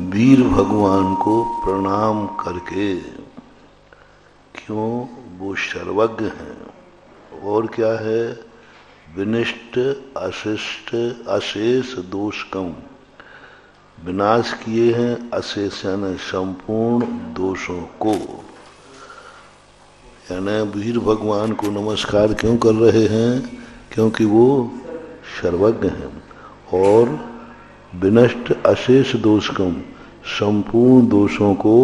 वीर भगवान को प्रणाम करके, क्यों वो सर्वज्ञ हैं और क्या है, विनिष्ट अशिष्ट अशेष दोष कम, विनाश किए हैं अशेष यानी संपूर्ण दोषों को। यानी वीर भगवान को नमस्कार क्यों कर रहे हैं, क्योंकि वो सर्वज्ञ हैं और विनष्ट अशेष दोष कम, संपूर्ण दोषों को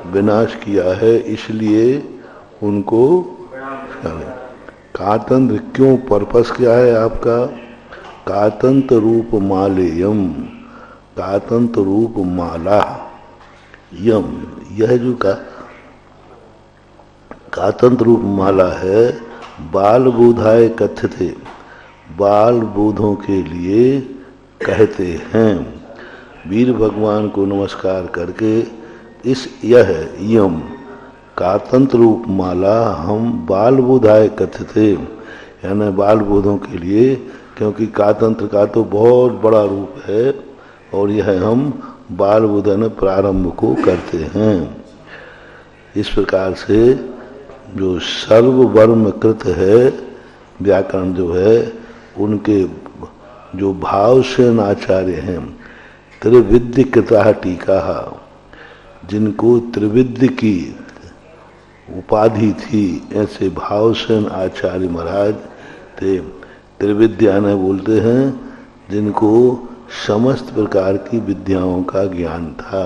विनाश किया है, इसलिए उनको कातंत्र क्यों, पर्पस क्या है आपका, कातंत्र रूप मालेयम, कातंत्र रूप माला यम, यह जो कातंत्र रूप माला है, बाल बोधाय कथ्यते, बाल बोधों के लिए कहते हैं। वीर भगवान को नमस्कार करके इस यह यम कातंत्र रूप माला हम बाल बोधाय कथ्यते, यानी बाल बोधों के लिए, क्योंकि कातंत्र का तो बहुत बड़ा रूप है और यह हम बाल बोधन प्रारंभ को करते हैं। इस प्रकार से जो सर्ववर्म कृत है व्याकरण जो है, उनके जो भावसेन आचार्य हैं, त्रिविद्य कृता टीका, जिनको त्रिविद्य की उपाधि थी, ऐसे भावसेन आचार्य महाराज थे। त्रिविद्या ने बोलते हैं जिनको समस्त प्रकार की विद्याओं का ज्ञान था,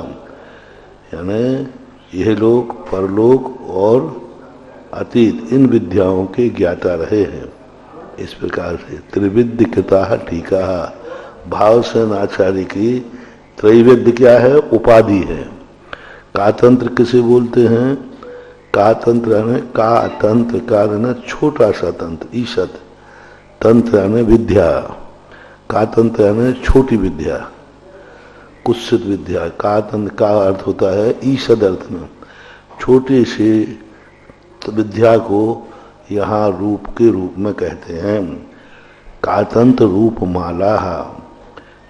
यानी यह लोग परलोक और अतीत इन विद्याओं के ज्ञाता रहे हैं। इस प्रकार से त्रिविद्य कृता टीका, भावसेन आचार्य की त्रैविद्य क्या है, उपाधि है। कातंत्र किसे बोलते हैं, कातंत्र यानी का तंत्र, का यानी छोटा सा तंत्र, ईशत, तंत्र यानी विद्या, कातंत्र यानी छोटी विद्या, कुत्सित विद्या। कातंत्र का अर्थ होता है ईशद अर्थ में, छोटे से विद्या को यहाँ रूप के रूप में कहते हैं। कातंत्र रूप माला,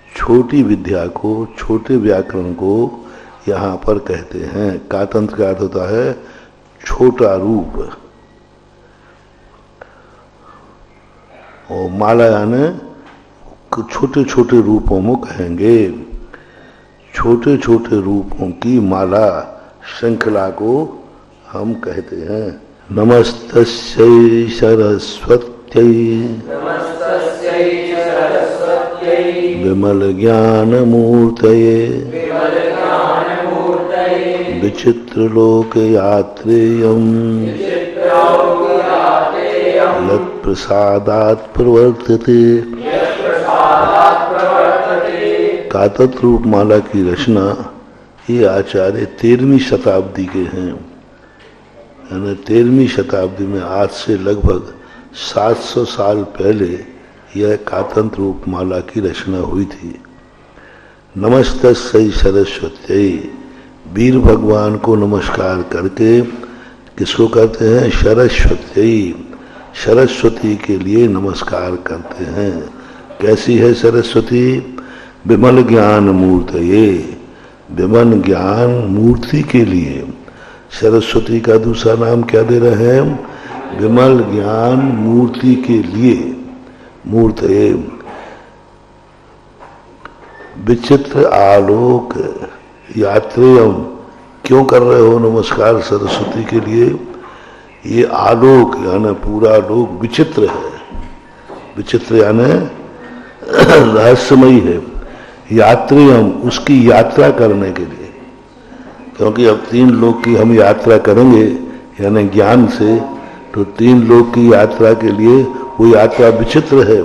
छोटी विद्या को, छोटे व्याकरण को यहाँ पर कहते हैं। कातंत्र का अर्थ होता है छोटा रूप, और माला यानी छोटे छोटे रूपों में कहेंगे। छोटे छोटे रूपों की माला, श्रृंखला को हम कहते हैं। नमस्तस्यै सरस्वत्यै विमल ज्ञान मूर्तये विचित्र लोक यात्रेयम् यत् प्रसादात् प्रवर्तते। कातंत्र रूप माला की रचना ये आचार्य 13वीं शताब्दी के हैं, यानी 13वीं शताब्दी में, आज से लगभग 700 साल पहले यह कातंत्र रूप माला की रचना हुई थी। नमस्तस्यै सरस्वत्यै, वीर भगवान को नमस्कार करके किसको करते हैं, सरस्वत्यै, सरस्वती के लिए नमस्कार करते हैं। कैसी है सरस्वती, विमल ज्ञान मूर्तये, विमल ज्ञान मूर्ति के लिए। सरस्वती का दूसरा नाम क्या दे रहे हैं, विमल ज्ञान मूर्ति के लिए, मूर्तये। विचित्र आलोक यात्रेयम, क्यों कर रहे हो नमस्कार सरस्वती के लिए, ये आलोक यानी पूरा लोक विचित्र है, विचित्र यानी रहस्यमयी है। यात्रेयम, उसकी यात्रा करने के लिए, क्योंकि अब 3 लोक की हम यात्रा करेंगे यानी ज्ञान से, तो 3 लोक की यात्रा के लिए वो यात्रा विचित्र है,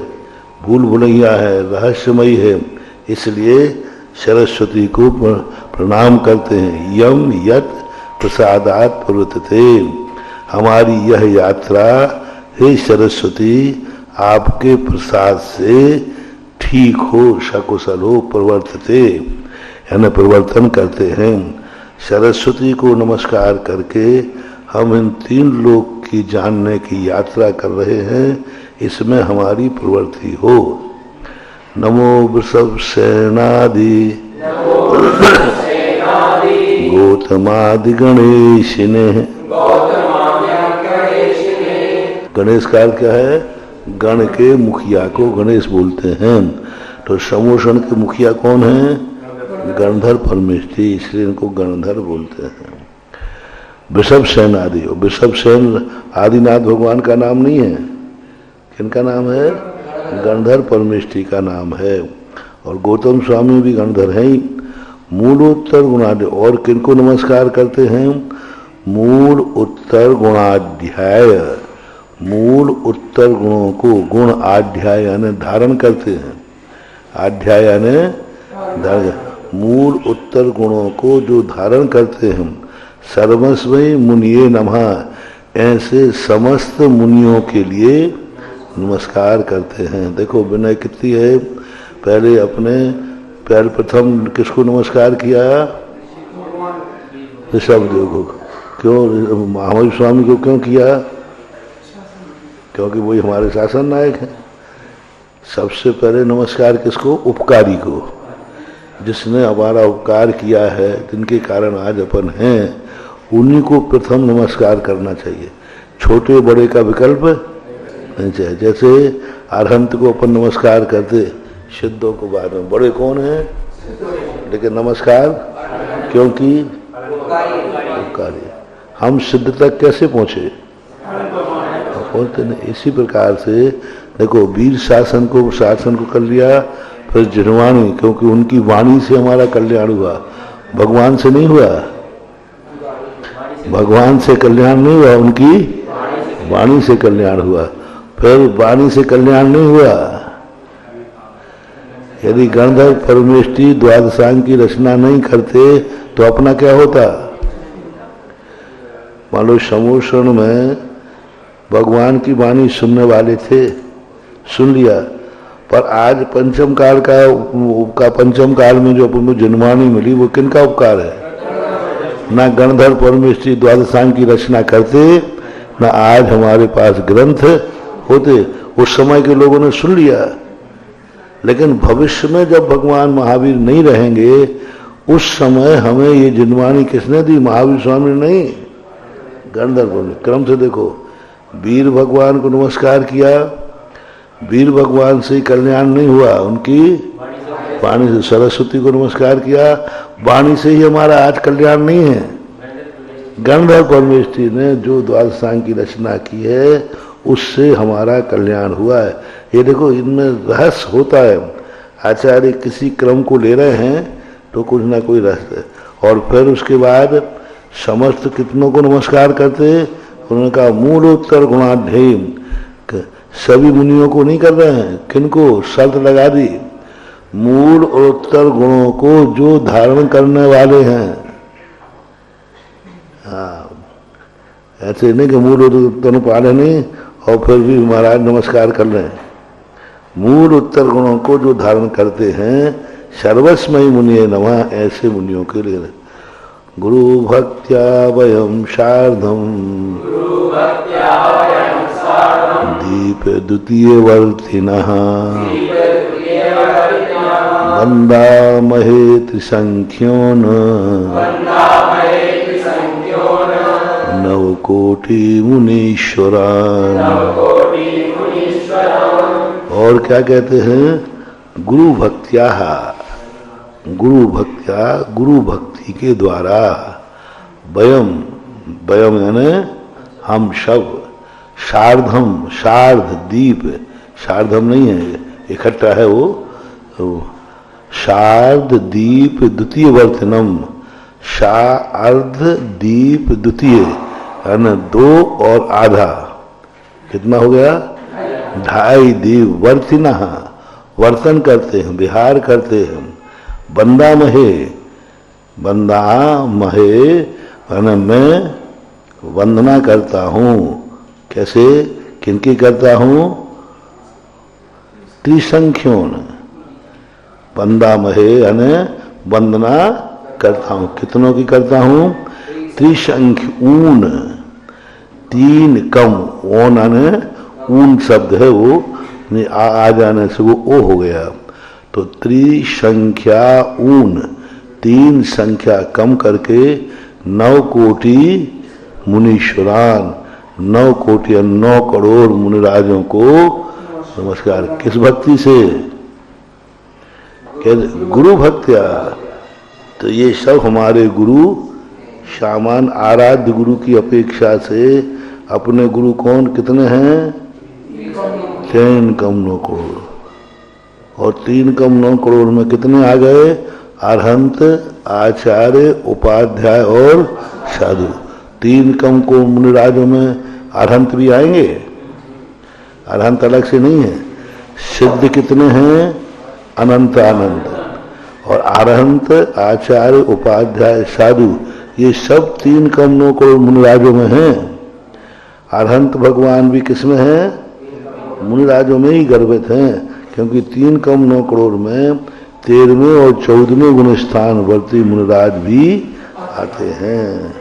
भूल भुलैया है, रहस्यमयी है, इसलिए सरस्वती को प्रणाम करते हैं। यम यत् प्रसादात् प्रवर्तते, हमारी यह यात्रा हे सरस्वती आपके प्रसाद से ठीक हो, सकुशल हो, प्रवर्तते यानी परिवर्तन करते हैं। सरस्वती को नमस्कार करके हम इन 3 लोक की जानने की यात्रा कर रहे हैं, इसमें हमारी प्रवृत्ति हो। नमो वृषभ सेनादि गौतमादि गणेशिने। गणेश का अर्थ क्या है? गण के मुखिया को गणेश बोलते हैं। तो समूषण के मुखिया कौन है? गणधर परमेष्ठी, इसलिए इनको गणधर बोलते हैं। वृषभ सेन आदि, वृषभ सेन आदिनाथ भगवान का नाम नहीं है, किनका नाम है? गणधर परमेष्ठी का नाम है। और गौतम स्वामी भी गणधर हैं। मूल उत्तर गुणाध्याय, और किनको नमस्कार करते हैं? मूल उत्तर गुणाध्याय, मूल उत्तर गुणों को गुण आध्याय यानी धारण करते हैं। आध्याय यानी धारण, मूल उत्तर गुणों को जो धारण करते हैं। सर्वस्वै मुनिये नमः, ऐसे समस्त मुनियों के लिए नमस्कार करते हैं। देखो विनय कितनी है। पहले अपने पहले प्रथम किसको नमस्कार किया? ऋषभदेव को। क्यों? महावीर स्वामी को क्यों किया? क्योंकि वही हमारे शासन नायक हैं। सबसे पहले नमस्कार किसको? उपकारी को, जिसने हमारा उपकार किया है, जिनके कारण आज अपन हैं, उन्हीं को प्रथम नमस्कार करना चाहिए। छोटे बड़े का विकल्प नहीं चाहिए। जैसे अरहंत को अपन नमस्कार करते, सिद्धों को बाद में। बड़े कौन है? लेकिन नमस्कार क्योंकि उपकारी। हम सिद्ध तक कैसे पहुंचे? पहुंचते नहीं। इसी प्रकार से देखो वीर शासन को कर लिया, फिर जिनवाणी, क्योंकि उनकी वाणी से हमारा कल्याण हुआ, भगवान से नहीं हुआ। भगवान से कल्याण नहीं हुआ, उनकी वाणी से कल्याण हुआ। फिर वाणी से कल्याण नहीं हुआ। यदि गणधर परमेष्ठी द्वादशांग की रचना नहीं करते तो अपना क्या होता? मान लो समूषण में भगवान की वाणी सुनने वाले थे, सुन लिया, पर आज पंचम काल का पंचम काल में जो अपन को जनवाणी मिली वो किनका उपकार है? ना गणधर परमेष्ठी द्वादशांग की रचना करते, ना आज हमारे पास ग्रंथ होते। उस समय के लोगों ने सुन लिया, लेकिन भविष्य में जब भगवान महावीर नहीं रहेंगे, उस समय हमें ये जिनवाणी किसने दी? महावीर स्वामी नहीं, गणधर परमेष्ठी। क्रम से देखो, वीर भगवान को नमस्कार किया, वीर भगवान से कल्याण नहीं हुआ, उनकी वाणी से। सरस्वती को नमस्कार किया, वाणी से ही हमारा आज कल्याण नहीं है। गणधर परमेष्ठी ने जो द्वादशांग की रचना की है, उससे हमारा कल्याण हुआ है। ये देखो, इनमें रहस्य होता है। आचार्य किसी क्रम को ले रहे हैं तो कुछ ना कोई रहस्य। और फिर उसके बाद समस्त कितनों को नमस्कार करते? उन्होंने कहा मूल उत्तर गुणाध्याय, सभी मुनियों को नहीं कर रहे हैं। किनको शर्त लगा दी? मूल और उत्तर गुणों को जो धारण करने वाले हैं। हाँ, ऐसे नहीं कि मूल और उत्तर पाले नहीं और फिर भी महाराज नमस्कार कर रहे हैं। मूल उत्तर गुणों को जो धारण करते हैं, सर्वस्मय मुनिये नमः, ऐसे मुनियों के लिए। गुरु भक्त्या वयम शार्धम दीप द्वितीय वर्तिनः वंदामहे त्रिसंख्योन नवकोटि मुनीश्वरान। और क्या कहते हैं? गुरु भक्त्या, गुरु भक्ति के द्वारा, वयम यानी हम सब, शार्धम, शार्ध दीप, शार्धम नहीं है, इकट्ठा है वो, शार्ध दीप द्वितीय वर्तनम, शार्ध दीप द्वितीय यानी 2 और आधा, कितना हो गया? 2.5 दीप। वर्तिना, वर्तन करते हैं, विहार करते हैं। बंदा महे यानी मैं वंदना करता हूँ। कैसे? किनकी करता हूँ? त्रिसंख्योन, बंदा महे यानी वंदना करता हूँ। कितनों की करता हूँ? त्रिसंख्य, ऊन, 3 कम, ओन यानी ऊन शब्द है, वो आ जाने से वो ओ हो गया। तो त्रिसंख्या ऊन, 3 संख्या कम करके 9 कोटि मुनीश्वरान, 9 कोटि 9 करोड़ मुनिराजों को नमस्कार। किस भक्ति से? गुरु भक्त्या। तो ये सब हमारे गुरु सामान्य आराध्य गुरु की अपेक्षा से अपने गुरु कौन कितने हैं? 3 कम 9 करोड़। और 3 कम 9 करोड़ में कितने आ गए? अरहंत, आचार्य, उपाध्याय और साधु। 3 कम को मुनिराजों में अरहंत भी आएंगे, अरहंत अलग से नहीं है। सिद्ध कितने हैं? अनंत अनंत। और अरहंत, आचार्य, उपाध्याय, साधु ये सब 3 कम 9 करोड़ मुनिराजों में हैं। अरहंत भगवान भी किसमें हैं? मुनिराजों में ही गर्भित हैं, क्योंकि 3 कम 9 करोड़ में 13वें और 14वें गुण स्थान वर्ती मुनिराज भी आते हैं।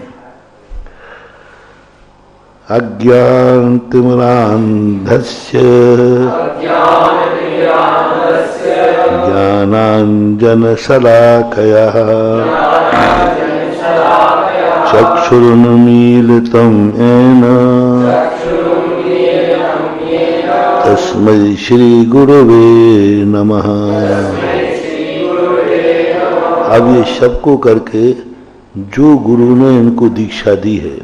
अज्ञान तिमिरांधस्य ज्ञानांजन शलाकया चक्षुरुन्मीलितं येन तस्मै श्री गुरुवे नमः। अब ये सबको करके जो गुरु ने इनको दीक्षा दी है,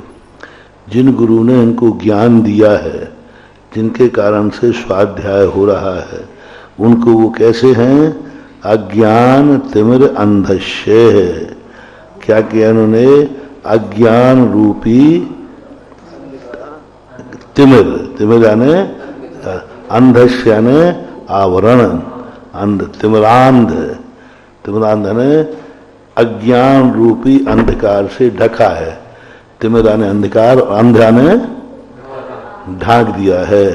जिन गुरु ने इनको ज्ञान दिया है, जिनके कारण से स्वाध्याय हो रहा है, उनको वो कैसे हैं? अज्ञान तिमिर अंधस्य। क्या किया उन्होंने? अज्ञान रूपी तिमिर, तिमिर यानी अंधस्य यानी आवरण, अंध, तिमिरांध, तिमिरांध यानी अज्ञान रूपी अंधकार से ढका है। तिमिर यानी अंधकार, अंध यानी ढांक दिया है।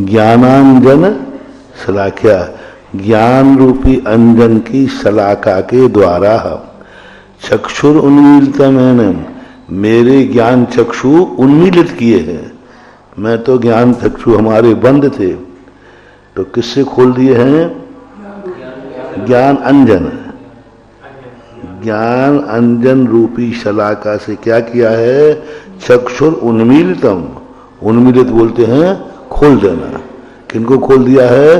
ज्ञानांजन शलाख्या, ज्ञान रूपी अंजन की शलाका के द्वारा चक्षुर उन्मीलितम, मेरे ज्ञान चक्षु उन्मीलित किए हैं। मैं तो ज्ञान चक्षु हमारे बंद थे, तो किससे खोल दिए हैं? ज्ञान अंजन, ज्ञान अंजन रूपी शलाका से क्या किया है? चक्षुर उन्मीलितम, उन्मीलित बोलते हैं खोल देना। किनको खोल दिया है?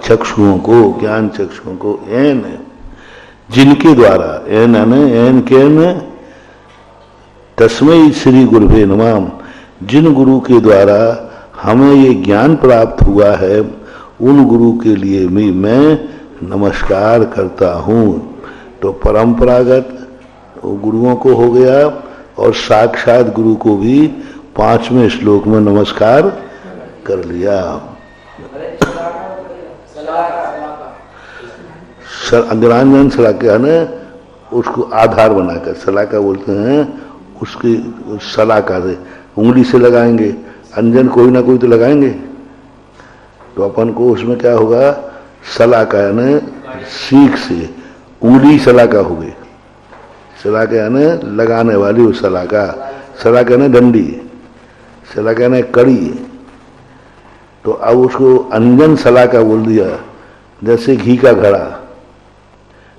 चक्षुओं को, ज्ञान चक्षुओं को। एन, जिनके द्वारा, एन एन केन तस्मै श्री गुरुवे नमः, जिन गुरु के द्वारा हमें ये ज्ञान प्राप्त हुआ है, उन गुरु के लिए भी मैं नमस्कार करता हूँ। तो परंपरागत गुरुओं को हो गया, और साक्षात गुरु को भी 5वें श्लोक में नमस्कार कर लिया। अग्रांजन शलाका ने उसको आधार बनाकर, शलाका बोलते हैं उसकी शलाका से, उंगली से लगाएंगे, अंजन कोई ना कोई तो लगाएंगे। तो अपन को उसमें क्या होगा? शलाका यानी सीख से उंगली शलाका हो गई। शलाका यानी लगाने वाली वो शलाका, शलाका यानी डंडी, शलाका यानी कड़ी। तो अब उसको अंजन शलाका बोल दिया। जैसे घी का घड़ा,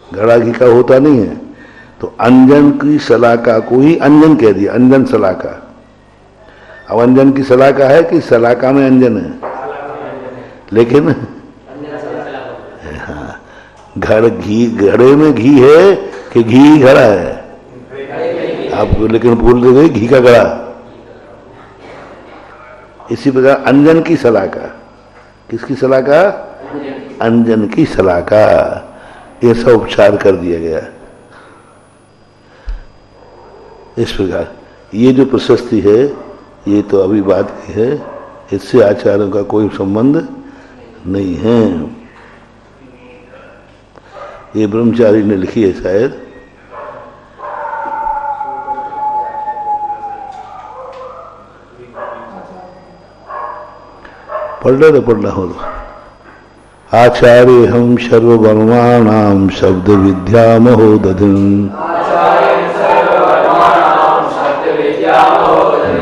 घड़ा घी का होता नहीं है, तो अंजन की शलाका को ही अंजन कह दिया, अंजन शलाका। अब अंजन की शलाका है कि शलाका में अंजन है? लेकिन हाँ, घी, घड़े में घी है कि घी घड़ा है? आप लेकिन बोल रहे घी का घड़ा। इसी प्रकार अंजन की शलाका, किसकी शलाका? अंजन की शलाका। ये सब उपचार कर दिया गया। इस प्रकार ये जो प्रशस्ति है, ये तो अभी बात की है, इससे आचार्यों का कोई संबंध नहीं है। ये ब्रह्मचारी ने लिखी है शायद। पढ़ना हो तो। आचार्य हम सर्ववर्माणाम शब्द विद्या महोदधिम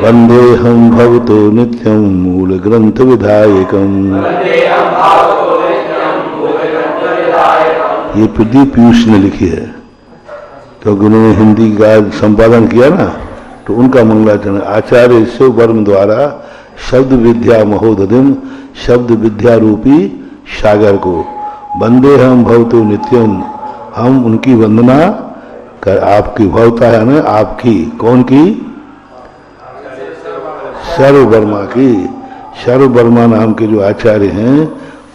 वंदे हम भवतो नित्यम मूल ग्रंथ विधायकम। ये प्रदीप पीयूष ने लिखी है। क्योंकि उन्होंने हिंदी का संपादन किया ना, तो उनका मंगलाचरण आचार्य शिव वर्म द्वारा शब्द विद्या महोदधिम शब्द विद्या रूपी सागर को वंदे हम भवतु नित्यम, हम उनकी वंदना कर। आपकी भवता है ना, आपकी कौन की? सर्व वर्मा की। सर्व वर्मा नाम के जो आचार्य हैं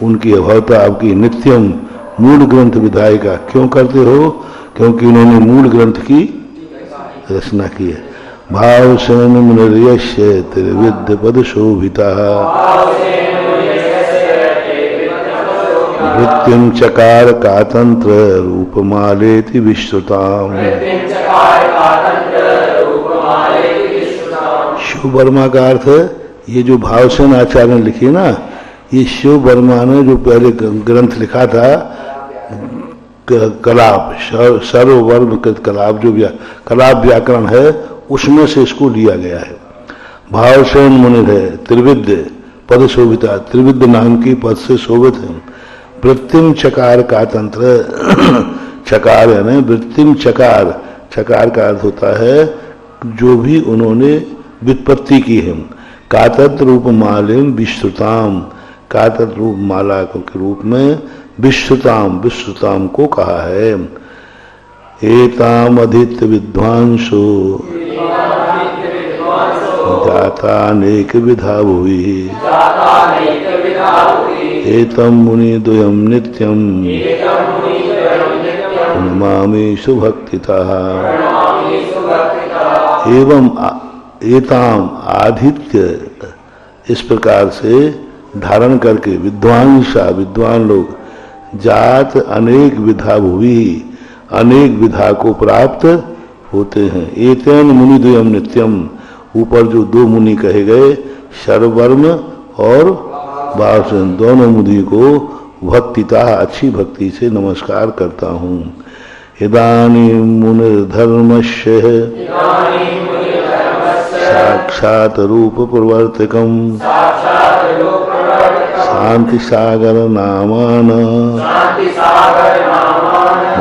उनकी भवता आपकी नित्यम मूल ग्रंथ विधायिका। क्यों करते हो? क्योंकि उन्होंने मूल ग्रंथ की रचना की है। भाव सेन मुनिर्यस्य त्रिविद्य पद शोभिता वृत्तिम चकार कातंत्र रूपमालेति विश्रुताम। शिव वर्मा का अर्थ है, ये जो भावसेन आचार्य ने लिखी ना, ये शिव वर्मा ने जो पहले ग्रंथ लिखा था कलाप, सर्ववर्म कलाप, जो कलाप व्याकरण है उसमें से इसको लिया गया है। भावसेन मुनि है, त्रिविद्य पद शोभिता, त्रिविद्य नाम की पद से शोभित है। वृत्तिम चकार का तंत्र, चकार है ना, वृत्तिम चकार, चकार का अर्थ होता है जो भी उन्होंने व्युत्पत्ति की है। कातंत्र रूप मालिम विश्रुताम, कातंत्र रूप माला के रूप में विश्रुताम, विश्रुताम को कहा है। एताम अधीत्य विद्वांसो जाता अनेक विधा भुवि एतम मुनि द्वयम नित्यम नमामि सुभक्तितः। एवं एताम आदित्य, इस प्रकार से धारण करके विद्वांसा, विद्वान लोग, जात अनेक विधा भुवि, अनेक विधा को प्राप्त होते हैं। एतेन मुनि द्वयम नित्यम, ऊपर जो दो मुनि कहे गए शर्ववर्म और भावसेन, दोनों मुनि को भक्तिता, अच्छी भक्ति से नमस्कार करता हूँ। इदानीं मुनिर्धर्मस्य साक्षात रूप प्रवर्तकम शांति सागर नामान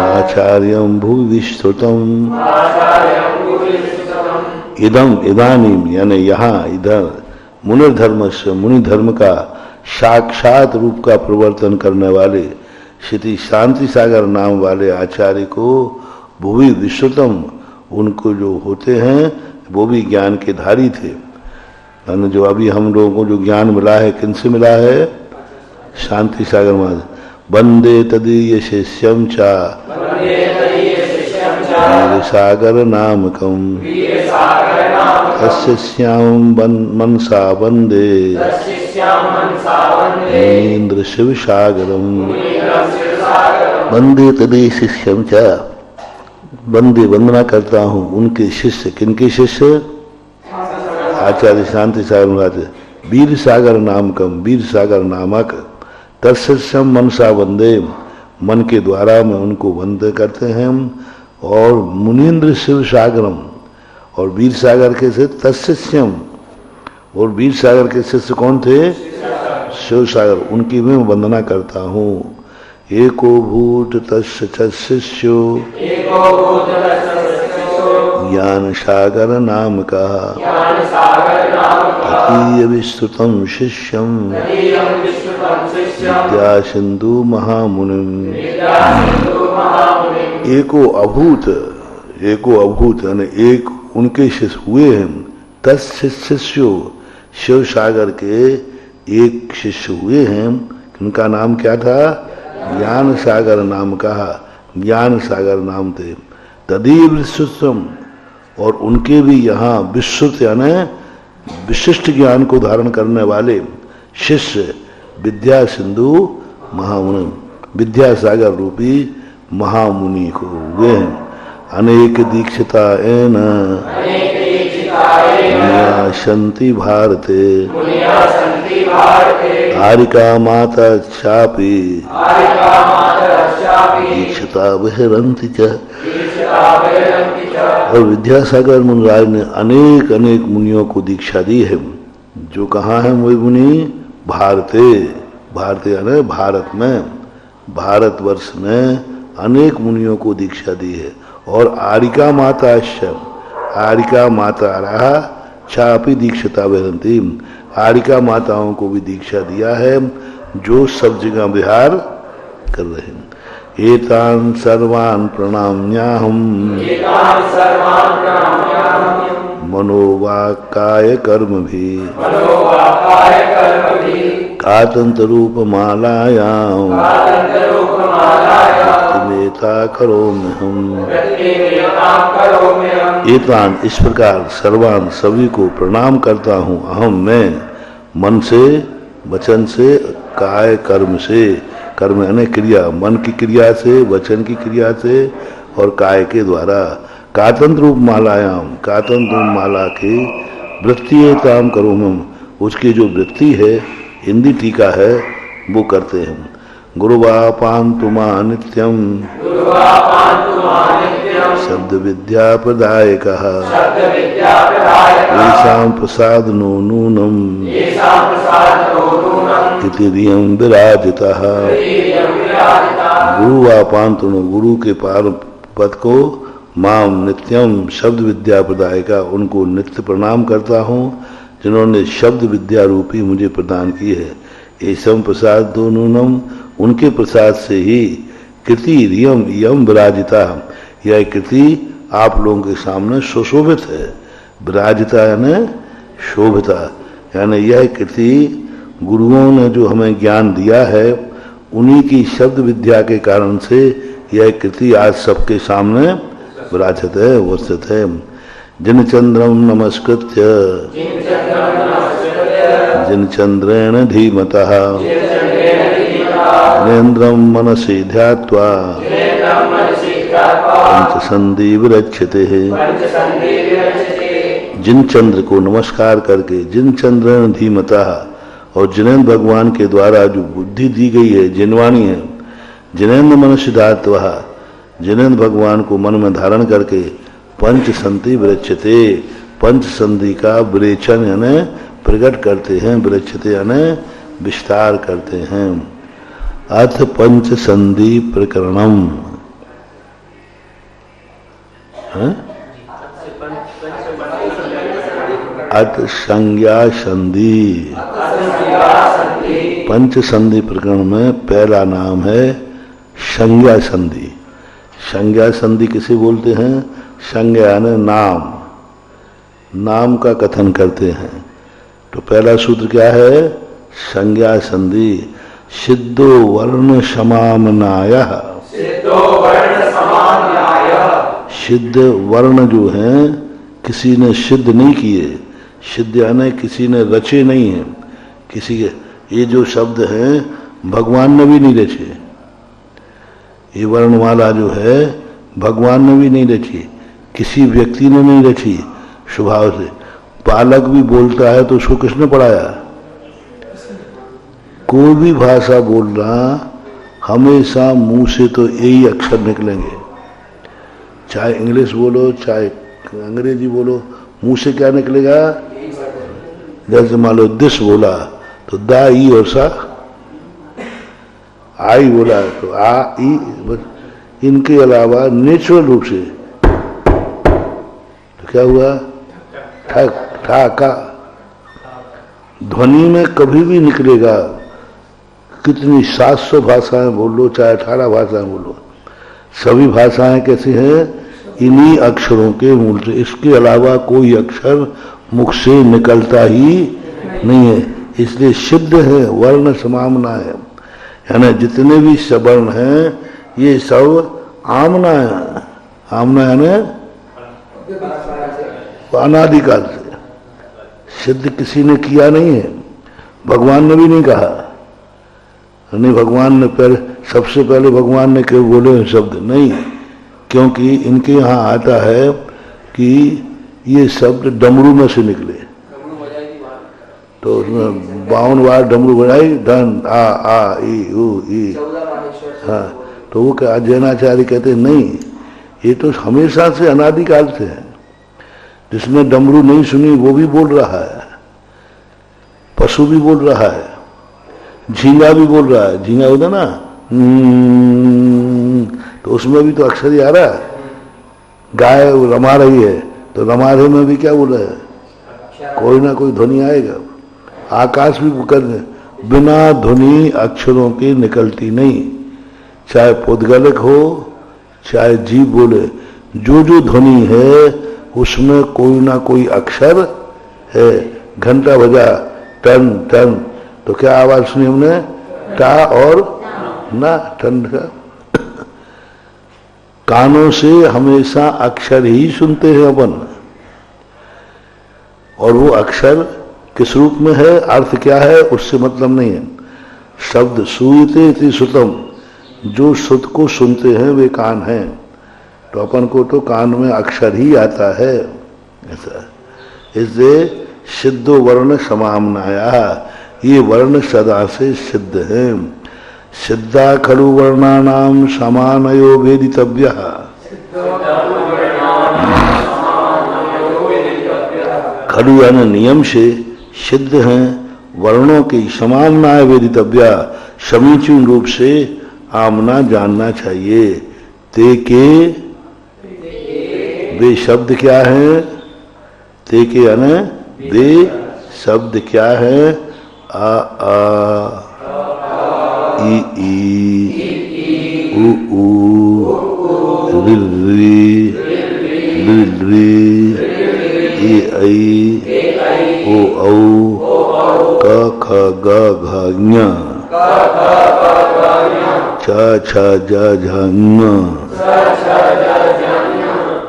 आचार्यम भूविस्तुतम। इदम, इदानीम यानी यहाँ, इधर, मुनिर्धर्म से, मुनि धर्म का साक्षात रूप का प्रवर्तन करने वाले श्री शांति सागर नाम वाले आचार्य को भूवि विश्रुतम, उनको जो होते हैं वो भी ज्ञान के धारी थे। यानी जो अभी हम लोगों को जो ज्ञान मिला है, किनसे मिला है? शांति सागर महाराज। वंदे तदीय शिष्यम चा वीर सागर नामकम तस्य श्याम मनसा वंदे मुनीन्द्र शिव सागरम। वंदे तदीय शिष्यम चा, वंदे वंदना करता हूँ उनके शिष्य। किनके शिष्य? आचार्य शांति सागर महाराज। वीर सागर नामकम, वीर सागर नामक, तत्सम मनसा वंदे, मन के द्वारा में उनको वंदे करते हैं। और मुनीन्द्र शिव सागरम, और वीर सागर के से तत्स्यम, और वीर सागर के शिष्य कौन थे? शिव सागर, उनकी मैं वंदना करता हूँ। एको भूत तस्य शिष्यो ज्ञान सागर नाम का अतीय विस्तृतम शिष्यम विद्या सिंधु महामुनिम। एको अभूत, एको अभूत यानी एक उनके शिष्य हुए हैं। तस्य शिष्यो, शिव सागर के एक शिष्य हुए हैं। उनका नाम क्या था? ज्ञान सागर नाम का, ज्ञान सागर नाम थे। तदीय विश्रुतम, और उनके भी यहाँ विश्रुत यानी विशिष्ट ज्ञान को धारण करने वाले शिष्य विद्या सिंधु महामुनि, विद्या सागर रूपी महामुनि को हुए हैं। अनेक दीक्षिता एन मुनिया शंति भारते हारिका माता चापी दीक्षिता बहिरंति च। और विद्यासागर मुनिराज ने अनेक अनेक मुनियों को दीक्षा दी है। जो कहाँ है वही मुनि? भारते, भारतीय यानी भारत में, भारतवर्ष में अनेक मुनियों को दीक्षा दी है। और आरिका माता आरिका माता रहा चापी दीक्षता वहंती, आरिका माताओं को भी दीक्षा दिया है जो सब जगह विहार कर रहे हैं। एतान सर्वान प्रणाम्याहम मनोवाक्काय कर्म भी कातंत्र रूप मालायाम प्रतिमेता करोमि हम। एतान इस प्रकार सर्वान सभी को प्रणाम करता हूँ, अहम मैं, मन से, वचन से, काय कर्म से, कर्म यानी क्रिया, मन की क्रिया से, वचन की क्रिया से और काय के द्वारा। कातंत्र रूप मालायाम, कातंत्र रूप माला की वृत्ति काम करो हम, उसकी जो वृत्ति है, हिंदी टीका है, वो करते हैं। गुरुवापान्तुमा नित्यम शब्द विद्या प्रदायकः येषां प्रसादनो नूनम् इति धियं विराजितः। गुरुवापान्तुनो, गुरु के पार पद को, माम नित्यम शब्द विद्या प्रदायका, उनको नित्य प्रणाम करता हूँ जिन्होंने शब्द विद्या रूपी मुझे प्रदान की है। येषां प्रसाद नूनम, उनके प्रसाद से ही कृति रियम यम विराजिता, यह कृति आप लोगों के सामने सुशोभित है। विराजिता यानी शोभिता, यानी यह कृति गुरुओं ने जो हमें ज्ञान दिया है उन्हीं की शब्द विद्या के कारण से यह कृति आज सबके सामने विराजित है, उपस्थित है। जिन चंद्रम नमस्कृत्य जिन चंद्रेण धीमतः नेन्द्रम मनसि ध्यात्वा पंचसंधि विरच्यते है। जिन चंद्र को नमस्कार करके, जिन चंद्रेण धीमतः, और जिनेन्द्र भगवान के द्वारा जो बुद्धि दी गई है, जिनवाणी है, जिनेन्द्र मनसि ध्यात्वा, जिनेन्द्र भगवान को मन में धारण करके पंचसंधि विरच्यते, पंचसंधि का विरेचन यानी प्रकट करते हैं, विरच्यते यानी विस्तार करते हैं। अथ पंचसंधि प्रकरणम, अथ संज्ञा संधि। पंचसंधि प्रकरण में पहला नाम है संज्ञा संधि। संज्ञा संधि किसे बोलते हैं? संज्ञा यानी नाम, नाम का कथन करते हैं। तो पहला सूत्र क्या है? संज्ञा संधि। सिद्धो वर्ण समामनाय, सिद्ध वर्ण जो हैं किसी ने सिद्ध नहीं किए, सिद्ध यानी किसी ने रचे नहीं है, किसी के, ये जो शब्द हैं भगवान ने भी नहीं रचे। ये वर्णमाला जो है भगवान ने भी नहीं रची, किसी व्यक्ति ने नहीं रची स्वभाव से। बालक भी बोलता है तो उसको किसने पढ़ाया? कोई भी भाषा बोलना हमेशा मुंह से तो यही अक्षर निकलेंगे, चाहे इंग्लिश बोलो चाहे अंग्रेजी बोलो, मुंह से क्या निकलेगा? जैसे मान लो दिस बोला तो दा ई और सा, आई बोला तो आ ई, बस इनके अलावा नेचुरल रूप से तो क्या हुआ? ठक ठा का ध्वनि में कभी भी निकलेगा। कितनी 700 भाषाएं बोल लो चाहे 18 भाषाएं बोलो, सभी भाषाएं कैसी हैं? इन्हीं अक्षरों के मूल से, इसके अलावा कोई अक्षर मुख से निकलता ही नहीं है। इसलिए सिद्ध है, वर्ण समामना है, यानी जितने भी सवर्ण हैं ये सब आमना है। आमना यानी अनादिकाल से, सिद्ध किसी ने किया नहीं है, भगवान ने भी नहीं कहा। नहीं, भगवान ने पहले, सबसे पहले भगवान ने क्यों बोले शब्द? नहीं, क्योंकि इनके यहाँ आता है कि ये शब्द डमरू में से निकले, तो उसमें 52 बार डमरू बजाई, धन आ आ ई उ ई, हाँ, तो वो क्या जैनाचार्य कहते हैं नहीं, ये तो हमेशा से अनादिकाल से है। जिसने डमरू नहीं सुनी वो भी बोल रहा है, पशु भी बोल रहा है, झींगा भी बोल रहा है। झींगा होता ना, तो उसमें भी तो अक्षर ही आ रहा है, गाय रमा रही है तो रमारे में भी क्या बोला है, कोई ना कोई ध्वनि आएगा। आकाश भी कर बिना ध्वनि अक्षरों की निकलती नहीं, चाहे पुद्गलिक हो चाहे जीव बोले, जो जो ध्वनि है उसमें कोई ना कोई अक्षर है। घंटा बजा टन टन तो क्या आवाज सुनी हमने, टा और ना, टन का। कानों से हमेशा अक्षर ही सुनते हैं अपन, और वो अक्षर किस रूप में है, अर्थ क्या है, उससे मतलब नहीं है। शब्द सूयते इति श्रुतम, जो श्रुत को सुनते हैं वे कान हैं, तो अपन को तो कान में अक्षर ही आता है ऐसा। इसलिए सिद्धो वर्ण समामनाया, ये वर्ण सदा से सिद्ध हैं। सिद्धा खलु वर्णानाम समानयो वेदितव्यः, खलु यानी नियम से सिद्ध हैं वर्णों की समाननाय वेदितव्या, समीचीन रूप से आमना जानना चाहिए। ते के वे शब्द क्या हैं, ते के यानी वे शब्द क्या है, आ आ ई ई उ ऊ रि रि ए ऐ ओ औ क ख ग घ ञ छ छ ज झ ञ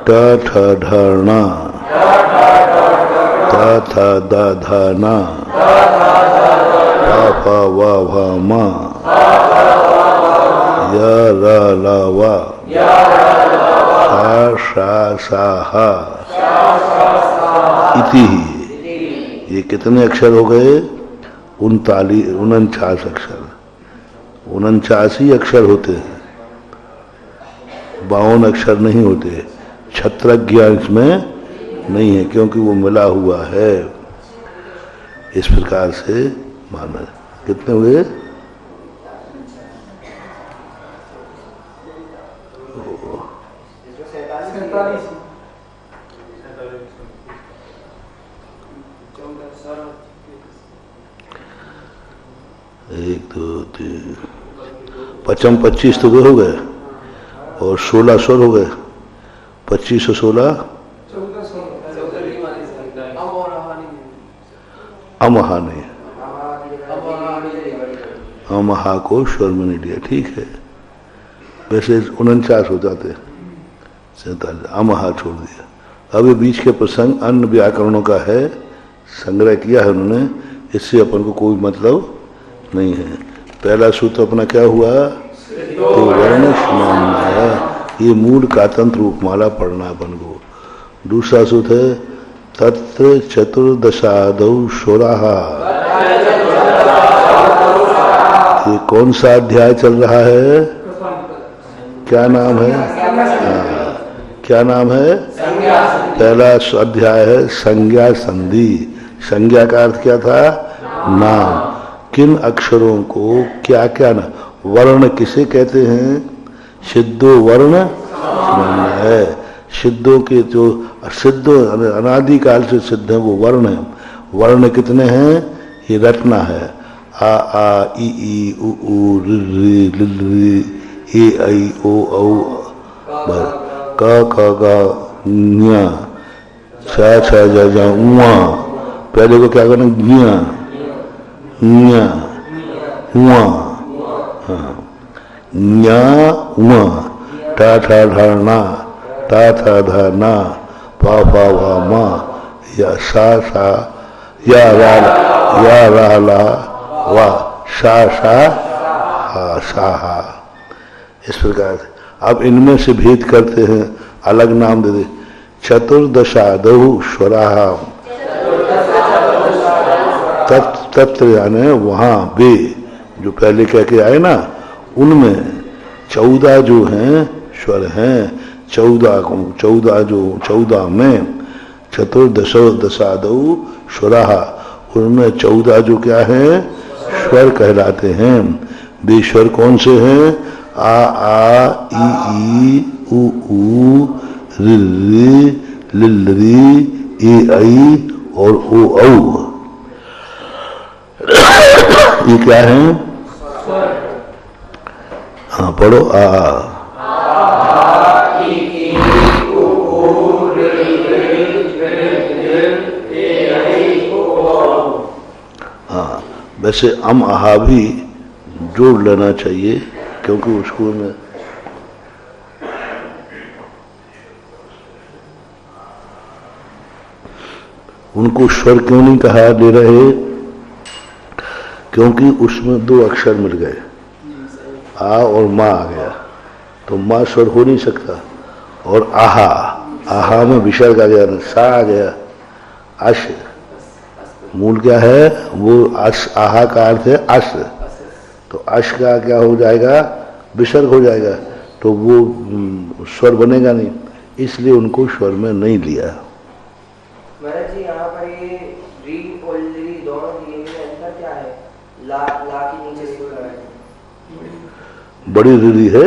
ट ठ ढ ण थ थ द ध न फ फ व भ म य र ल व श सा ह इति। ये कितने अक्षर हो गए, 49 अक्षर। 49 ही अक्षर होते हैं, 52 अक्षर नहीं होते। छत्रज्ञ इसमें नहीं है क्योंकि वो मिला हुआ है। इस प्रकार से माना। कितने हुए, एक दो तीन 25 तो हो गए, और 16 स्वर हो गए। 25 और 16 अमहा नहीं, अमहा को स्वर में नहीं लिया, ठीक है। वैसे 49 हो जाते, 47 अमहा छोड़ दिया। अब ये बीच के प्रसंग अन्य व्याकरणों का है, संग्रह किया है उन्होंने, इससे अपन को कोई मतलब नहीं है। पहला सूत्र अपना क्या हुआ, तो वर्ण समामनाया, ये मूल का तंत्र उपमाला पढ़ना अपन को। दूसरा सूत्र है तत्र चतुर्दशादौ स्वराः, ये कौन सा अध्याय चल रहा है, क्या नाम है, क्या नाम है, पहला अध्याय है संज्ञा संधि। संज्ञा का अर्थ क्या था, नाम। किन अक्षरों को क्या क्या ना, वर्ण किसे कहते हैं, सिद्धो वर्ण है। सिद्धों के जो सिद्ध अनादि काल से सिद्ध है वो वर्ण है। वर्ण कितने हैं, ये रटना है, आ आ ई उ ऊ रि रि ए ऐ ओ औ क ख ग ञ छ छ ज झ ङ। पहले को क्या करना, ञ ञ ञ ठ ठ ढ ण ट थ ध न प फ व म य सा सा या रा ला व सा सा हा सा हा। इस प्रकार से अब इनमें से भेद करते हैं, अलग नाम दे दे। चतुर्दशादौ स्वराः, तत्र यानी वहाँ वे जो पहले कह के आए ना, उनमें 14 जो हैं स्वर हैं। 14 में चतुर्दशादौ स्वराः, उनमें 14 जो क्या है स्वर कहलाते हैं। वे स्वर कौन से हैं, आ आ ई उ ऊ रि रि लिल री ए आई और ओ औ। ये क्या है? हाँ पढ़ो। आ वैसे आहा भी जोड़ लेना चाहिए, क्योंकि उसको में उनको स्वर क्यों नहीं कहा ले रहे? क्योंकि उसमें दो अक्षर मिल गए, आ और माँ आ गया, तो माँ स्वर हो नहीं सकता। और आहा, आहा में विसर्ग आ गया, सा आ गया, अश। मूल क्या है? वो अश, आहा का अर्थ है अश, तो अश का क्या हो जाएगा? विसर्ग हो जाएगा, तो वो स्वर बनेगा नहीं, इसलिए उनको स्वर में नहीं लिया। महाराज जी यहाँ पर ये री और ली दोनों दिए हैं, अंतर क्या है? ला के नीचे से बड़ी रीढ़ी है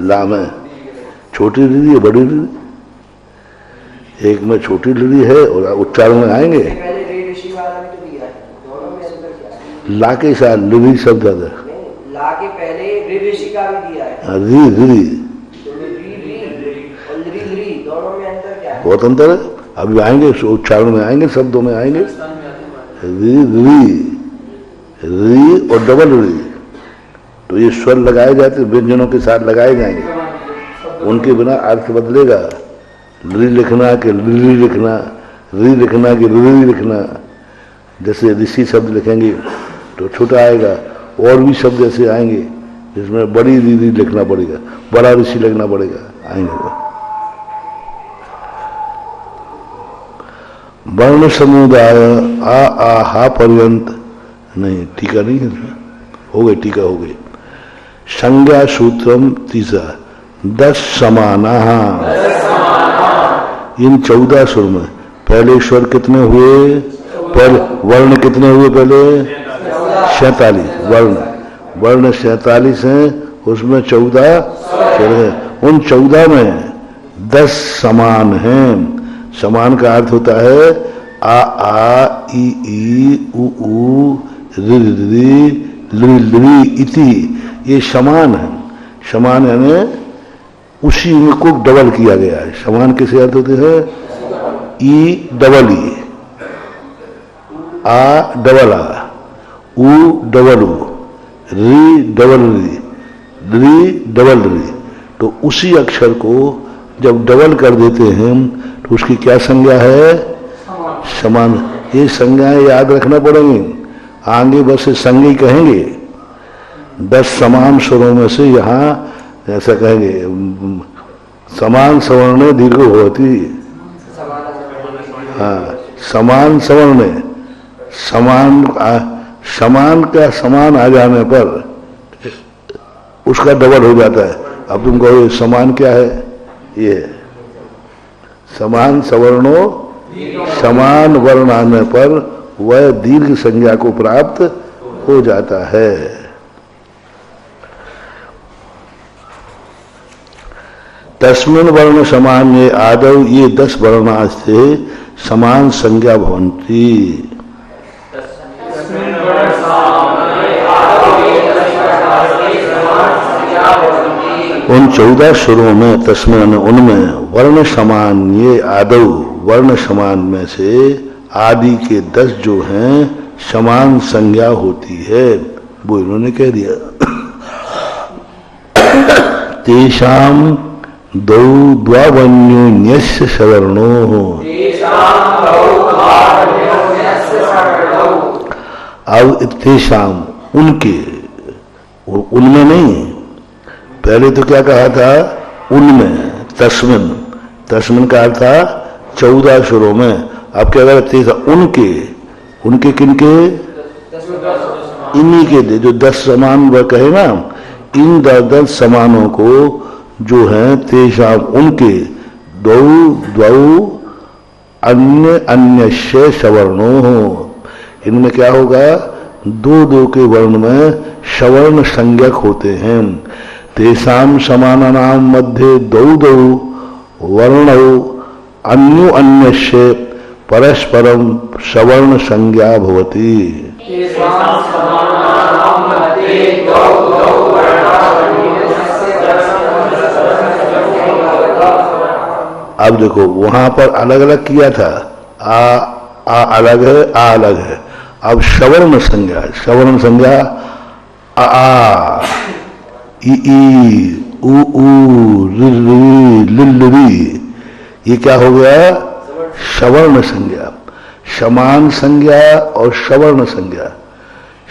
ला में, छोटी रीढ़ी है बड़ी रीढ़ी। एक में छोटी रीढ़ी है और उच्चारण में आएंगे। ला के साथ रीढ़ी शब्द है, ला के पहले ऋषि का भी दिया है। री री दोनों में अंतर क्या है? बहुत अंतर है, अभी आएंगे उच्चारण में आएंगे, शब्दों में आएंगे। री री री और डबल री, तो ये स्वर लगाए जाते, व्यंजनों के साथ लगाए जाएंगे, उनके बिना अर्थ बदलेगा। री लिखना कि री लिखना, री लिखना कि री लिखना। जैसे ऋषि शब्द लिखेंगे तो छोटा आएगा, और भी शब्द ऐसे आएंगे जिसमें बड़ी री लिखना पड़ेगा, बड़ा ऋषि लिखना पड़ेगा, आएंगे। वर्ण समुदाय आ आहा पर्यंत नहीं, टीका नहीं है, हो गई टीका हो गई। संज्ञा सूत्रम तीसरा 10 समाना। इन 14 स्वर में पहले स्वर कितने हुए? पहले वर्ण कितने हुए? पहले 47 वर्ण, वर्ण 47 हैं, उसमें 14 स्वर हैं। उन 14 में 10 समान हैं। समान का अर्थ होता है आ ई उ रि रि लि लि इति, ये समान है। समान यानी उसी में को डबल किया गया है। समान किसे अर्थ होते हैं? ई डबल ई, आ डबल आ, उ डबल उ, री डबल री डबल री। तो उसी अक्षर को जब डबल कर देते हैं तो उसकी क्या संज्ञा है? समान। ये संज्ञाएं याद रखना पड़ेंगी, आगे बस संज्ञा कहेंगे। 10 समान स्वरों में से यहाँ ऐसा कहेंगे, समान सवर्ण दीर्घ होती। हाँ, समान सवर्ण, समान का समान आ जाने पर उसका डबल हो जाता है। अब तुम कहो समान क्या है? ये समान सवर्णों, समान वर्ण आने पर वह दीर्घ संज्ञा को प्राप्त हो जाता है। तस्मिन् वर्ण समान ये आदौ, ये 10 वर्णास्ते समान संज्ञा भवन्ति। उन 14 स्वरों में, तस्मिन् उनमें, वर्ण समान ये आदौ, वर्ण समान में से आदि के 10 जो हैं समान संज्ञा होती है, वो इन्होंने कह दिया। तेषाम द्वावन्योन्यस्य सवर्णो, अब तेषाम उनके, उनमें नहीं, पहले तो क्या कहा था? उनमें, तस्मिन, तस्मिन का अर्थ था 14 स्वरों में। अब क्या कहते थे? उनके, उनके किनके? इन्हीं के, जो 10 समान वह कहे ना, इन 10 समानों को जो है तेषाम उनके, द्वौ अन्य अन्यस्य सवर्णो हो, इनमें क्या होगा? 2 के वर्ण में सवर्ण संज्ञक होते हैं। तेषाम समानानाम मध्य द्वौ वर्ण अन्यो अन्यस्य परस्परम सवर्ण संज्ञा भवति। अब देखो वहां पर अलग अलग किया था, आ अलग है, आ अलग है। अब सवर्ण संज्ञा, सवर्ण संज्ञा आ ई उ रि रि, ये क्या हो गया? सवर्ण संज्ञा। समान संज्ञा और सवर्ण संज्ञा।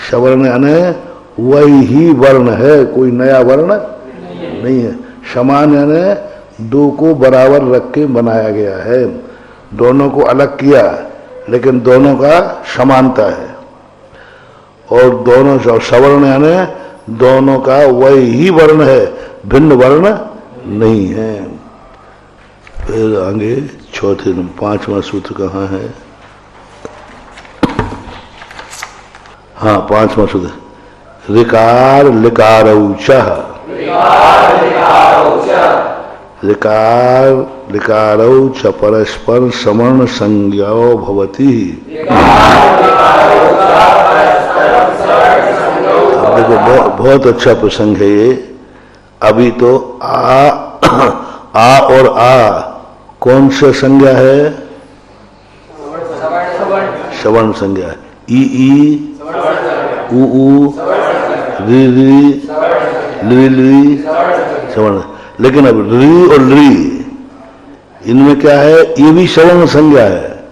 सवर्ण यानी वही ही वर्ण है, कोई नया वर्ण नहीं है। समान यानी दो को बराबर रख के बनाया गया है, दोनों को अलग किया लेकिन दोनों का समानता है। और दोनों सवर्ण यानी दोनों का वही ही वर्ण है, भिन्न वर्ण नहीं है। फिर आगे चौथे 5वां सूत्र कहाँ है? हाँ 5वां सूत्र, ऋकार लिकारौच, ऋकार लिकारौच परस्पर समर्ण संज्ञाओ भवति। अब देखो बहुत अच्छा प्रसंग है ये। अभी तो आ और आ कौन सा संज्ञा है? सवर्ण संज्ञा है। ई उ रि रि सवर्ण। लेकिन अब री और ली इनमें क्या है? ये भी सवर्ण संज्ञा है।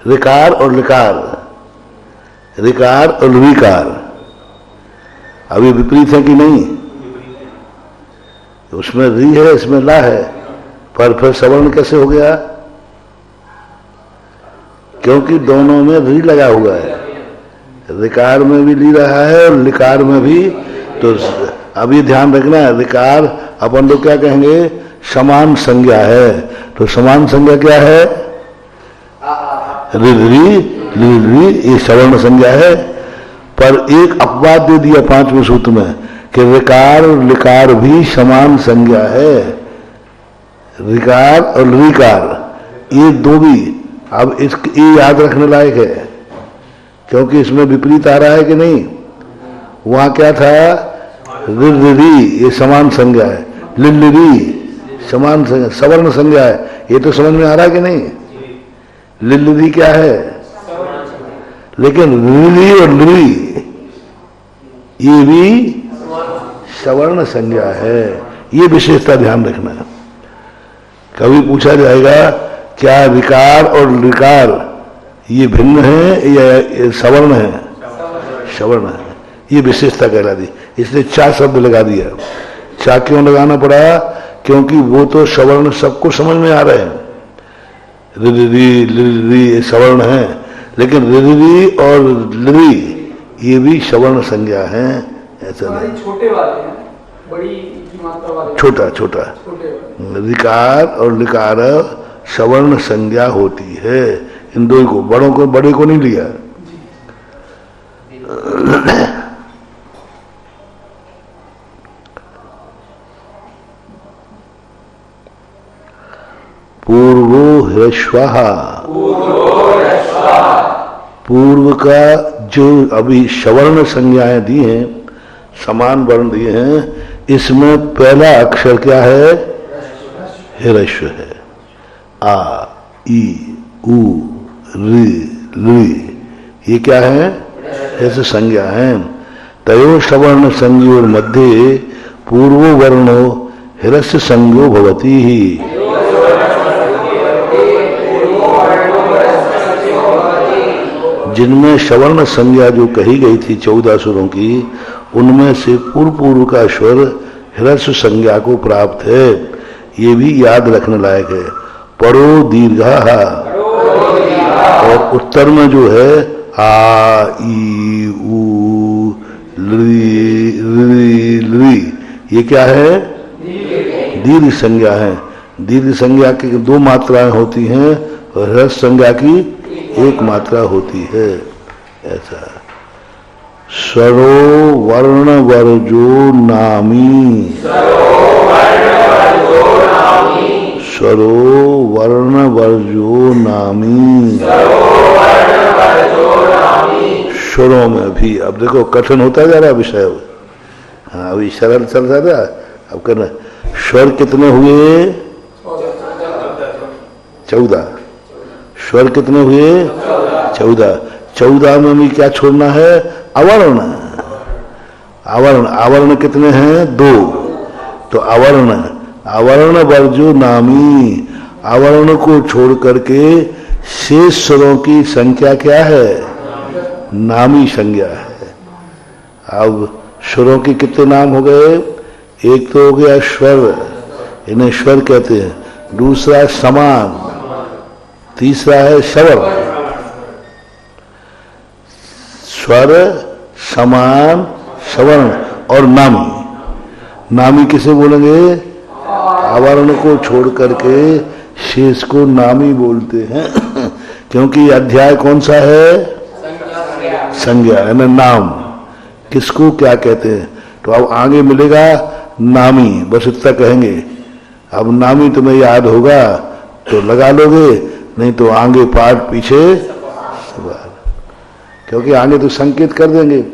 ऋकार और लिकार, ऋकार और ऋकार, अभी विपरीत है कि नहीं? उसमें री है, इसमें ला है, पर फिर सवर्ण कैसे हो गया? क्योंकि दोनों में री लगा हुआ है, ऋकार में भी ली रहा है और लिकार में भी। तो अभी ध्यान रखना है, ऋकार अपन लोग क्या कहेंगे? समान संज्ञा है। तो समान संज्ञा क्या है? रि रि, ये सवर्ण संज्ञा है। पर एक अपवाद दे दिया 5वें सूत्र में कि ऋकार और लिकार भी समान संज्ञा है। ऋकार और ऋकार ये दो भी, अब ये याद रखने लायक है क्योंकि इसमें विपरीत आ रहा है कि नहीं? वहां क्या था? रि, ये समान संज्ञा है। लिल्ली समान संज्ञा, सवर्ण संज्ञा है। ये तो समझ में आ रहा है कि नहीं? लिल्ली क्या है? लेकिन रि और ली ये भी सवर्ण संज्ञा है। ये विशेषता ध्यान रखना है। कभी पूछा जाएगा क्या ऋकार और लिकार ये भिन्न है या सवर्ण है? सवर्ण है। ये विशेषता कहला दी, इसलिए चा शब्द लगा दिया। चा क्यों लगाना पड़ा? क्योंकि वो तो सवर्ण सबको समझ में आ रहे हैं। रि सवर्ण है, लेकिन रि और लि ये भी सवर्ण संज्ञा है। ऐसा नहीं, छोटे वाले हैं, बड़ी की मात्रा वाले छोटा छोटा। ऋकार और लिकार सवर्ण संज्ञा होती है। इन दो को, बड़ों को, बड़े को नहीं लिया। पूर्वो ह्रस्वः, पूर्व का जो अभी सवर्ण संज्ञाएं दी हैं, समान वर्ण दिए हैं, इसमें पहला अक्षर क्या है? ह्रस्व है। आ ई उ रि ली, ये क्या है? ऐसे संज्ञा है। तयो सवर्ण संज्ञोर मध्ये पूर्वो वर्णो ह्रस्व संज्ञो भवति ही। जिनमें सवर्ण संज्ञा जो कही गई थी 14 सुरों की, उनमें से पूर्व का स्वर ह्रस्व संज्ञा को प्राप्त है। ये भी याद रखने लायक है। परो दीर्घा, और उत्तर में जो है आ ई उ ली, ये क्या है? दीर्घ संज्ञा है। दीर्घ संज्ञा की 2 मात्राएं होती हैं और ह्रस्व संज्ञा की 1 मात्रा होती है। ऐसा स्वरो वर्ण वर्जो नामी, स्वरो वर्ण वर्जो नामी, स्वरों में भी। अब देखो कठिन होता जा रहा विषय। हाँ अभी सरल चल रहा था, अब करना। स्वर कितने हुए? 14। स्वर कितने हुए? 14। 14 में भी क्या छोड़ना है? अवर्ण। आवरण, आवरण कितने हैं? 2। तो अवर्ण, अवर्ण वर्जो नामी, आवरण को छोड़ करके शेष स्वरों की संख्या क्या है? नामी संज्ञा है। अब स्वरों के कितने नाम हो गए? एक तो हो गया स्वर, इन्हें स्वर कहते हैं। दूसरा समान, तीसरा है स्वर। स्वर, समान, सवर्ण और नामी। नामी किसे बोलेंगे? आवरण को छोड़ करके शेष को नामी बोलते हैं। क्योंकि अध्याय कौन सा है? संज्ञा है ना, नाम। किसको क्या कहते हैं? तो अब आगे मिलेगा नामी, बस इतना कहेंगे। अब नामी तुम्हें याद होगा तो लगा लोगे, नहीं तो आगे पाठ पीछे सवाल, क्योंकि आगे तो संकेत कर देंगे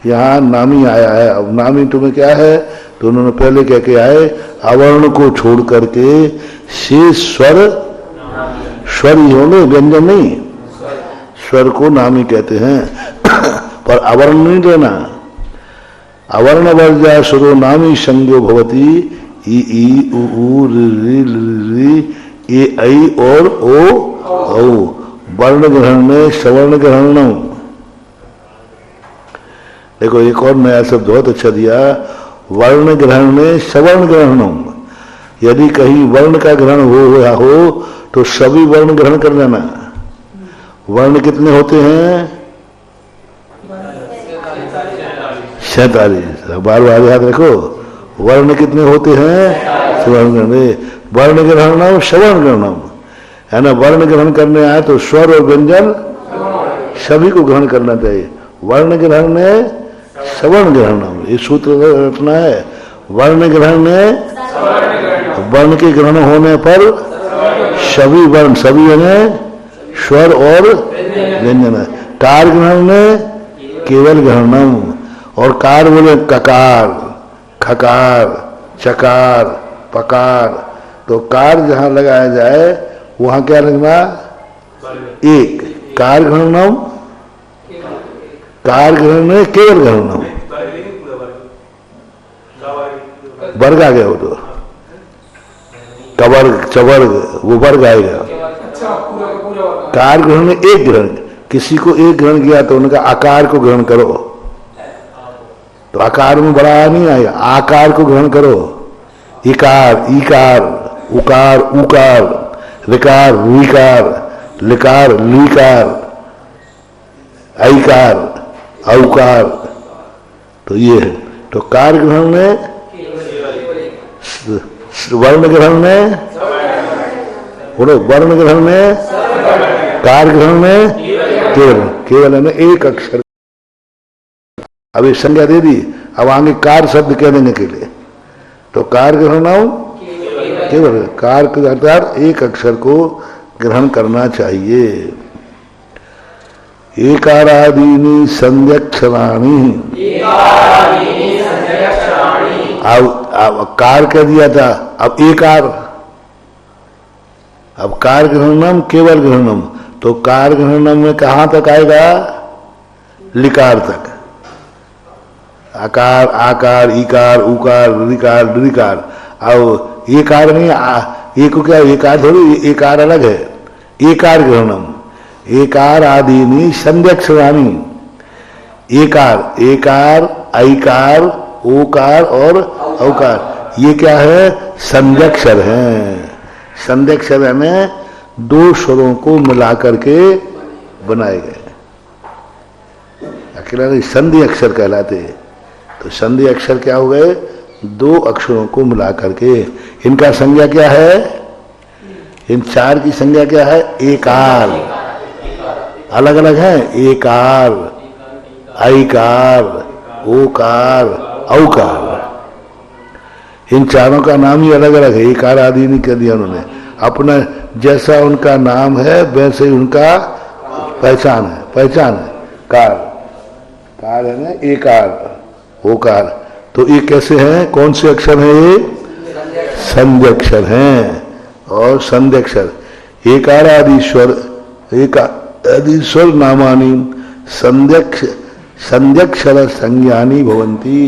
यहाँ नामी आया है। अब नामी तुम्हें क्या है? तो उन्होंने पहले कह के आए आवरण को छोड़ करके शेष स्वर, स्वर ही होंगे, व्यंजन नहीं। स्वर को नामी कहते हैं। पर आवरण नहीं देना। आवर्ण वर्जा स्वरो नामी संज्ञो भवती। ई उ ऊ रि रि ए ऐ और ओ औ। वर्ण ग्रहण में सवर्ण ग्रहणम। देखो एक और नया शब्द बहुत अच्छा दिया, वर्ण ग्रहण में सवर्ण ग्रहणम। यदि कहीं वर्ण का ग्रहण हो तो सभी वर्ण ग्रहण कर लेना। वर्ण कितने होते हैं? 47। बार बार याद रखो, वर्ण कितने होते हैं? वर्ण ग्रहणम सवर्ण ग्रहणम है ना। वर्ण ग्रहण करने आए तो स्वर और व्यंजन सभी को ग्रहण करना चाहिए। वर्ण ग्रहण में सवर्ण ग्रहणम, ये सूत्र रखना है। वर्ण ग्रहण में वर्ण के ग्रहण होने पर सभी वर्ण, सभी यानी स्वर और व्यंजन है। कार ग्रहण में केवल ग्रहणम। और कार बोले ककार, खकार, चकार, पकार। तो कार जहां लगाया जाए वहां क्या लगना? एक। कार ग्रहणम, कार ग्रहण में केवल ग्रहणम। वर्ग आ गया वो तो, कवर्ग चवर्ग वो वर्ग आएगा। कार ग्रहण में एक ग्रहण, किसी को एक ग्रहण किया तो उनका आकार को ग्रहण करो, तो आकार में बड़ा नहीं आएगा। आकार को ग्रहण करो। इकार, ईकार, उकार, उकार, ऋकार, ऋकार, लिकार, लीकार, ऐकार, औकार। तो ये है। तो कार ग्रहण में, वर्ण ग्रहण में बोलो, वर्ण ग्रहण में, कार ग्रहण में केवल, केवल है ना एक अक्षर। अब ये संज्ञा दे दी, अब आगे कार शब्द कह देने के लिए तो कार ग्रहण केवल, कार के अर्थात एक अक्षर को ग्रहण करना चाहिए। एकारादीनि संध्यक्षराणि। अब कार कह दिया था, अब एकार। अब कार ग्रहणम केवल ग्रहणम, तो कार ग्रहणम में कहां तक आएगा? लिकार तक। आकार, आकार, इकार, उकार, ऋकार, ऋकार। अब एकार नहीं, एक क्या एकार थोड़ी, एकार अलग है। एकार ग्रहणम, एकार आदि संध्यक्षराणि। एकार, एकार, ऐकार, ओकार और औकार, ये क्या है? संध्यक्षर है। संध्यक्षर यानी दो स्वरों को मिला करके बनाए गए, अकेला नहीं, संधि अक्षर कहलाते। तो संधि अक्षर क्या हो गए? दो अक्षरों को मिला करके। इनका संज्ञा क्या है? इन चार की संज्ञा क्या है? एकार। अलग अलग है, एकार, ऐकार, ओकार, औकार। इन चारों का नाम ही अलग अलग है। एकार आदि नहीं कर दिया उन्होंने। अपना जैसा उनका नाम है वैसे ही उनका पहचान है। कार है ना, एकार ओकार। तो ये कैसे हैं, कौन से अक्षर हैं ये? संध्य अक्षर हैं। और संध्य अक्षर एकारादीश्वर नामानि संध्यक्षर संज्ञानी भवन्ति।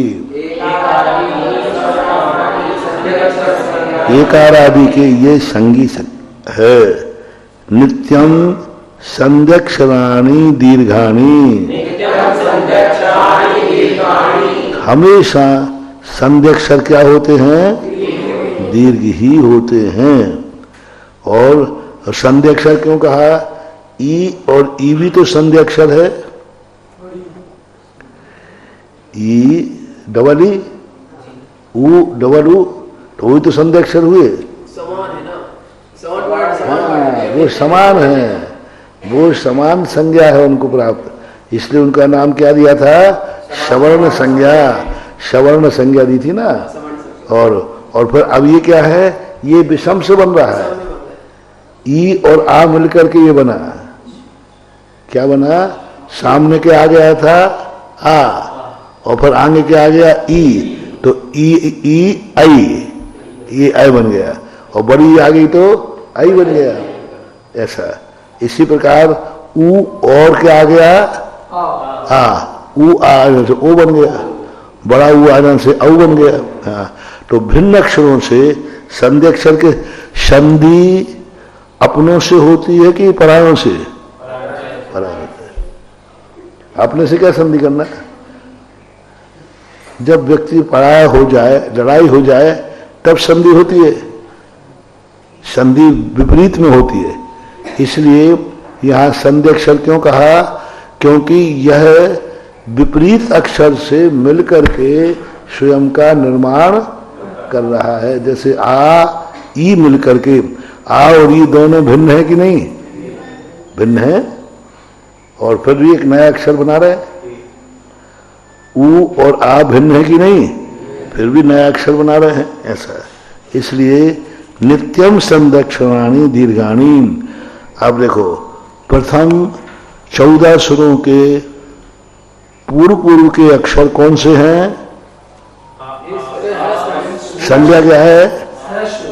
एकारादि के ये संगी है। नित्यम संध्यक्षराणि दीर्घाणि, हमेशा संध्यक्षर क्या होते हैं? दीर्घ ही होते हैं। और संध्यक्षर क्यों कहा? ई और ई भी तो संध्याक्षर है। ई डबल ई, ऊ डबल ऊ, तो वही तो संध्याक्षर हुए। समान है ना, हाँ, वो समान है, वो समान संज्ञा है उनको प्राप्त। इसलिए उनका नाम क्या दिया था? सवर्ण संज्ञा। सवर्ण संज्ञा दी थी ना। और फिर अब ये क्या है? ये विषम से बन रहा है। ई और आ मिलकर के ये बना। क्या बना? सामने के आ गया था आ, और फिर आगे क्या आ गया? ई। तो ई आई, ये आई बन गया। और बड़ी आ गई तो आई बन गया। ऐसा इसी प्रकार ऊ और क्या आ गया? आ। ऊ आ जाने से ओ बन गया। बड़ा ऊ आ जाने से औ बन गया। हाँ, तो भिन्न अक्षरों से संधि अक्षर के संधि अपनों से होती है कि परायों से? परायों से। अपने से क्या संधि करना? जब व्यक्ति पराया हो जाए, लड़ाई हो जाए, तब संधि होती है। संधि विपरीत में होती है। इसलिए यहां संधि अक्षर क्यों कहा? क्योंकि यह विपरीत अक्षर से मिलकर के स्वयं का निर्माण कर रहा है। जैसे आ ई मिलकर के, आ और ई दोनों भिन्न है कि नहीं? भिन्न है। और फिर भी एक नया अक्षर बना रहे। ऊ और आ भिन्न है कि नहीं? फिर भी नया अक्षर बना रहे हैं। ऐसा इसलिए नित्यम संदक्षिणानि दीर्घाणी। अब देखो, प्रथम 14 सुरों के पूर्व के अक्षर कौन से हैं? संज्ञा क्या है?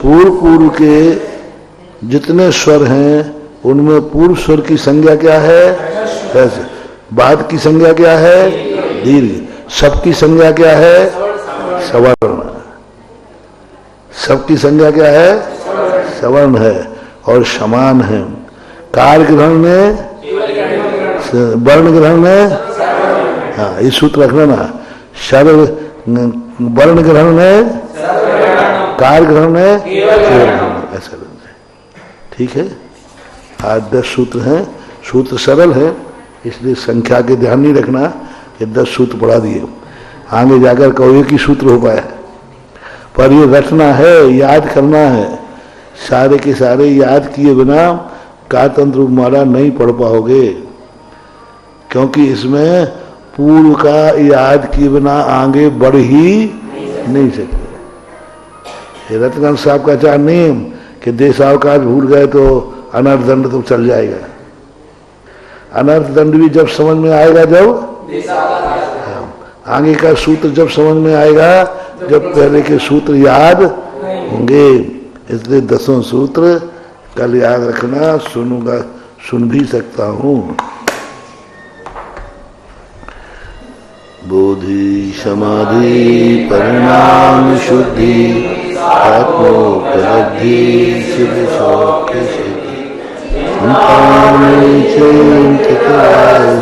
पूर्व के जितने स्वर हैं उनमें पूर्व स्वर की संज्ञा क्या है? बाद की संज्ञा क्या है? दीर्घ। सबकी संज्ञा क्या है? सवर्ण। सबकी संज्ञा क्या है? सवर्ण है और समान है। कार्य ग्रहण में, वर्ण ग्रहण में, हाँ ये सूत्र रखना ना। सरल वर्ण ग्रहण में, कार्य ग्रहण में, ऐसा ठीक है। आज 10 सूत्र हैं। सूत्र सरल है, इसलिए संख्या के ध्यान नहीं रखना कि 10 सूत्र पढ़ा दिए, आगे जाकर कहो एक ही सूत्र हो पाया। पर ये रटना है, याद करना है। सारे के सारे याद किए बिना कातंत्र उपमाला नहीं पढ़ पाओगे, क्योंकि इसमें पूर्व का याद किए बिना आगे बढ़ ही नहीं सकते। रत्नाथ साहब का चार नियम कि देशावकाश भूल गए तो अनर्थ दंड तो चल जाएगा। अनर्थ दंड भी जब समझ में आएगा, जब आगे का सूत्र जब समझ में आएगा, जब पहले के सूत्र याद होंगे। इसलिए 10 सूत्र कल याद रखना। सुनूंगा, सुन भी सकता हूँ। बोधि समाधि परिणाम शुद्धि आत्मोपलब्धि शिव शौक्य सिद्धि संतान